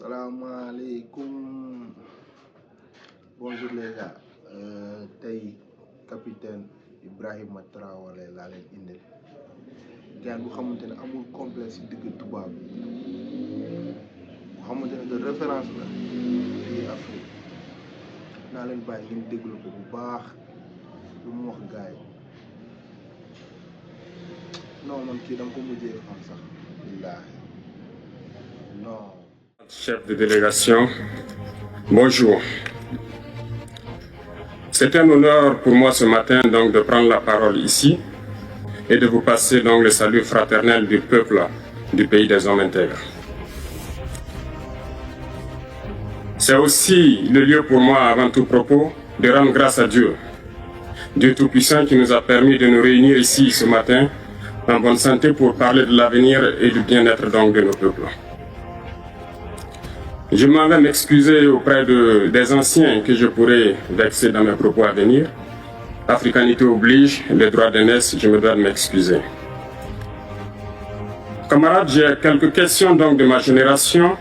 Salam alaikum. Bonjour les gars. Tay capitaine Ibrahima Traoré laa leen indil gaan bu xamante ne amul complexe ci digg tubaab bu xamante ne de référence la fii Afrique naa leen bàyyi ngeen déglu ko bu baax lu mu wax gaay non man kii dama ko mujjee xam sax billaahi non. Chef de délégation, bonjour. C'est un honneur pour moi ce matin donc de prendre la parole ici et de vous passer donc le salut fraternel du peuple du pays des hommes intègres. C'est aussi le lieu pour moi, avant tout propos, de rendre grâce à Dieu, Dieu Tout-Puissant qui nous a permis de nous réunir ici ce matin en bonne santé pour parler de l'avenir et du bien-être donc de nos peuples. Je m'en vais m'excuser auprès des anciens que je pourrais vexer dans mes propos à venir. Africanité oblige, les droits d'aînesse, je me dois de m'excuser. Camarades, j'ai quelques questions donc de ma génération,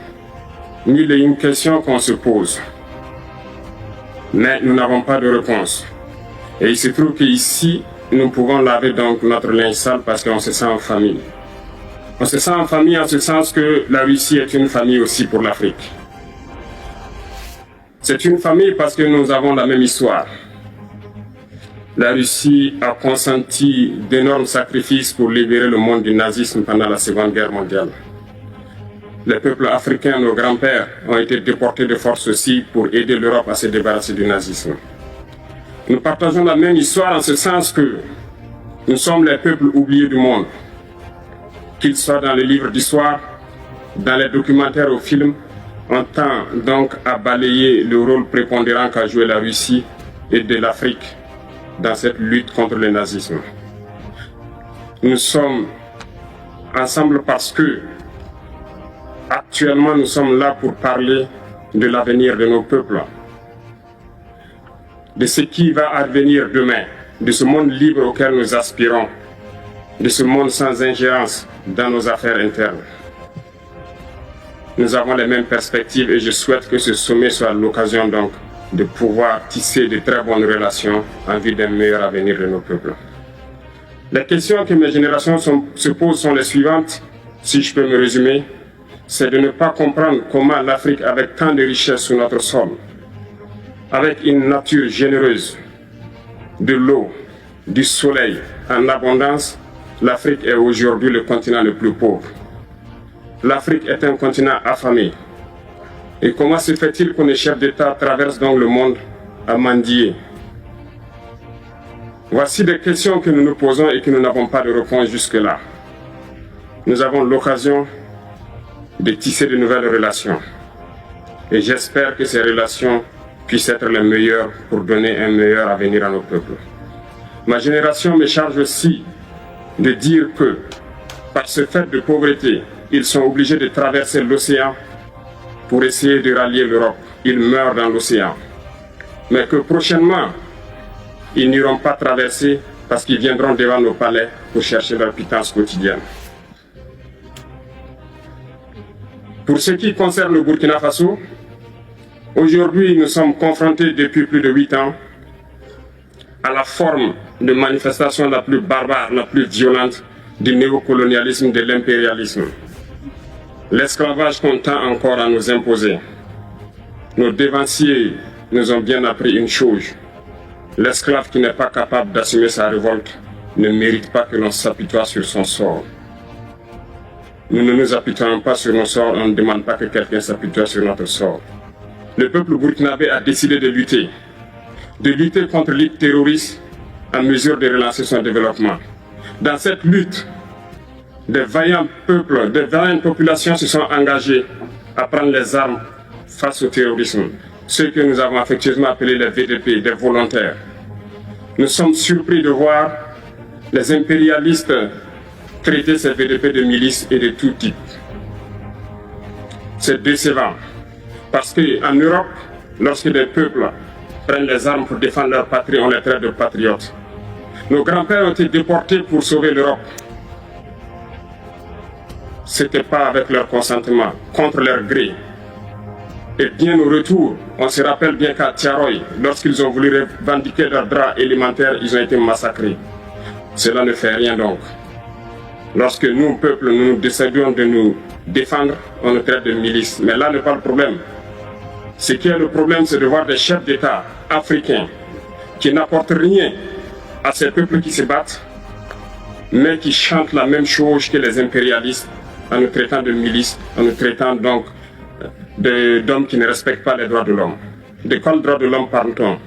mille et une questions qu'on se pose. Mais nous n'avons pas de réponse. Et il se trouve qu'ici, nous pouvons laver donc notre linge sale parce qu'on se sent en famille. On se sent en famille en ce sens que la Russie est une famille aussi pour l'Afrique. C'est une famille parce que nous avons la même histoire. La Russie a consenti d'énormes sacrifices pour libérer le monde du nazisme pendant la Seconde Guerre mondiale. Les peuples africains, nos grands-pères, ont été déportés de force aussi pour aider l'Europe à se débarrasser du nazisme. Nous partageons la même histoire en ce sens que nous sommes les peuples oubliés du monde. Qu'ils soient dans les livres d'histoire, dans les documentaires ou films, on tend donc à balayer le rôle prépondérant qu'a joué la Russie et de l'Afrique dans cette lutte contre le nazisme. Nous sommes ensemble parce que actuellement nous sommes là pour parler de l'avenir de nos peuples, de ce qui va advenir demain, de ce monde libre auquel nous aspirons, de ce monde sans ingérence dans nos affaires internes. Nous avons les mêmes perspectives et je souhaite que ce sommet soit l'occasion donc de pouvoir tisser de très bonnes relations en vue d'un meilleur avenir de nos peuples. Les questions que mes générations se posent sont les suivantes, si je peux me résumer, c'est de ne pas comprendre comment l'Afrique, avec tant de richesses sur notre sol, avec une nature généreuse, de l'eau, du soleil en abondance, l'Afrique est aujourd'hui le continent le plus pauvre. L'Afrique est un continent affamé. Et comment se fait-il que les chefs d'État traversent donc le monde à mendier? Voici des questions que nous nous posons et que nous n'avons pas de réponse jusque-là. Nous avons l'occasion de tisser de nouvelles relations. Et j'espère que ces relations puissent être les meilleures pour donner un meilleur avenir à nos peuples. Ma génération me charge aussi de dire que, par ce fait de pauvreté, ils sont obligés de traverser l'océan pour essayer de rallier l'Europe. Ils meurent dans l'océan. Mais que prochainement, ils n'iront pas traverser parce qu'ils viendront devant nos palais pour chercher leur pitance quotidienne. Pour ce qui concerne le Burkina Faso, aujourd'hui nous sommes confrontés depuis plus de 8 ans à la forme de manifestation la plus barbare, la plus violente du néocolonialisme, de l'impérialisme. L'esclavage qu'on tend encore à nous imposer. Nos dévanciers nous ont bien appris une chose. L'esclave qui n'est pas capable d'assumer sa révolte ne mérite pas que l'on s'apitoie sur son sort. Nous ne nous apitoyons pas sur nos sorts, on ne demande pas que quelqu'un s'apitoie sur notre sort. Le peuple burkinabé a décidé de lutter contre l'île terroriste en mesure de relancer son développement. Dans cette lutte, des vaillants peuples, des vaillantes populations se sont engagées à prendre les armes face au terrorisme, ceux que nous avons affectueusement appelés les VDP, des volontaires. Nous sommes surpris de voir les impérialistes traiter ces VDP de milices et de tout type. C'est décevant, parce qu'en Europe, lorsque des peuples prennent les armes pour défendre leur patrie, on les traite de patriotes. Nos grands-pères ont été déportés pour sauver l'Europe. Ce n'était pas avec leur consentement, contre leur gré. Et bien au retour, on se rappelle bien qu'à Tiaroy, lorsqu'ils ont voulu revendiquer leurs droits élémentaires, ils ont été massacrés. Cela ne fait rien donc. Lorsque nous, peuple, nous décidons de nous défendre, on nous traite de milices. Mais là n'est pas le problème. Ce qui est le problème, c'est de voir des chefs d'État africains qui n'apportent rien à ces peuples qui se battent, mais qui chantent la même chose que les impérialistes en nous traitant de milices, en nous traitant donc d'hommes qui ne respectent pas les droits de l'homme. De quels droits de l'homme parle-t-on?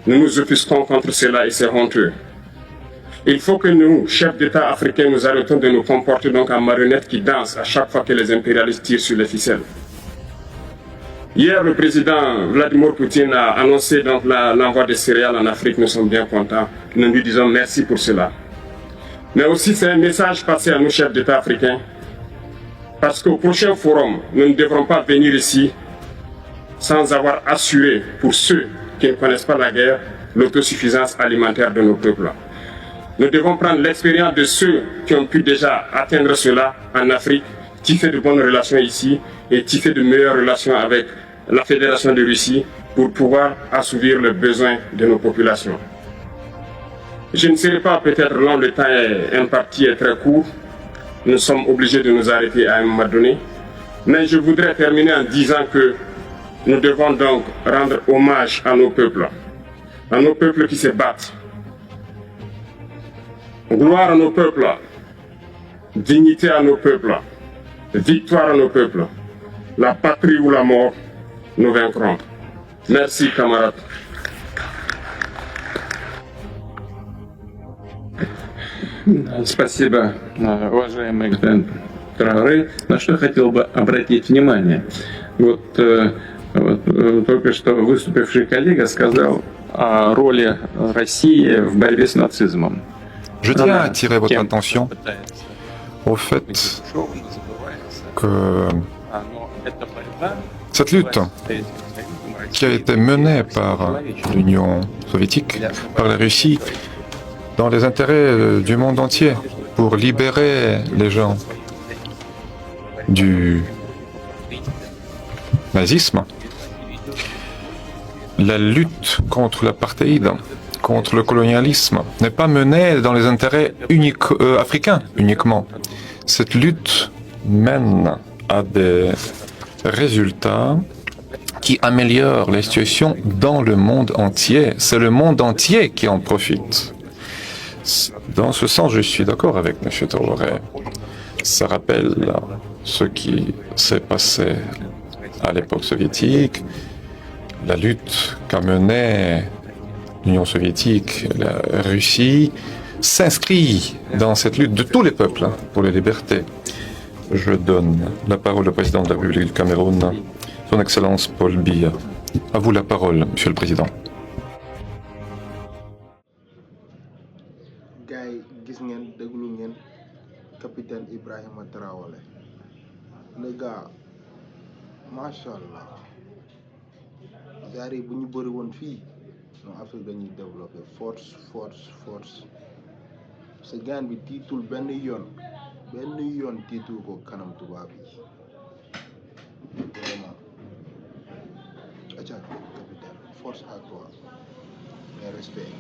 Nous nous offusquons contre cela et c'est honteux. Il faut que nous, chefs d'État africains, nous arrêtons de nous comporter donc en marionnettes qui dansent à chaque fois que les impérialistes tirent sur les ficelles. Hier, le président Vladimir Poutine a annoncé donc l'envoi des céréales en Afrique. Nous sommes bien contents. Nous lui disons merci pour cela. Mais aussi, c'est un message passé à nos chefs d'État africains. Parce qu'au prochain forum, nous ne devrons pas venir ici sans avoir assuré, pour ceux qui ne connaissent pas la guerre, l'autosuffisance alimentaire de nos peuples. Nous devons prendre l'expérience de ceux qui ont pu déjà atteindre cela en Afrique, tisser de bonnes relations ici et tisser de meilleures relations avec la Fédération de Russie pour pouvoir assouvir les besoins de nos populations. Je ne serai pas peut-être long, le temps est imparti et très court. Nous sommes obligés de nous arrêter à un moment donné. Mais je voudrais terminer en disant que nous devons donc rendre hommage à nos peuples qui se battent. Gloire à nos peuples, dignité à nos peuples, victoire à nos peuples. La patrie ou la mort, nous vaincrons. Merci, camarades. Спасибо, уважаемый Гден Траоре. На что я хотел бы обратить внимание. Только что выступивший коллега сказал о роли России в борьбе с нацизмом. Je tiens à attirer votre attention au fait que cette lutte qui a été menée par l'Union soviétique, par la Russie, dans les intérêts du monde entier, pour libérer les gens du nazisme, la lutte contre l'apartheid, contre le colonialisme, n'est pas menée dans les intérêts africains uniquement. Cette lutte mène à des résultats qui améliorent les situations dans le monde entier. C'est le monde entier qui en profite. Dans ce sens, je suis d'accord avec M. Traoré. Ça rappelle ce qui s'est passé à l'époque soviétique, la lutte qu'a menée l'Union soviétique, la Russie, s'inscrit dans cette lutte de tous les peuples pour les libertés. Je donne la parole au président de la République du Cameroun, Son Excellence Paul Biya. À vous la parole, Monsieur le Président. gars yi gis ngeen déglu ngeen capitaine Ibrahima Traoré le gars macha allah jaare bu ñu bëri woon fii non Afrique dañuy développé force sa gaan bi tiitul benn yoon tiitul ko kanam tubaab yi vraiment aca capitaine force à toi et respect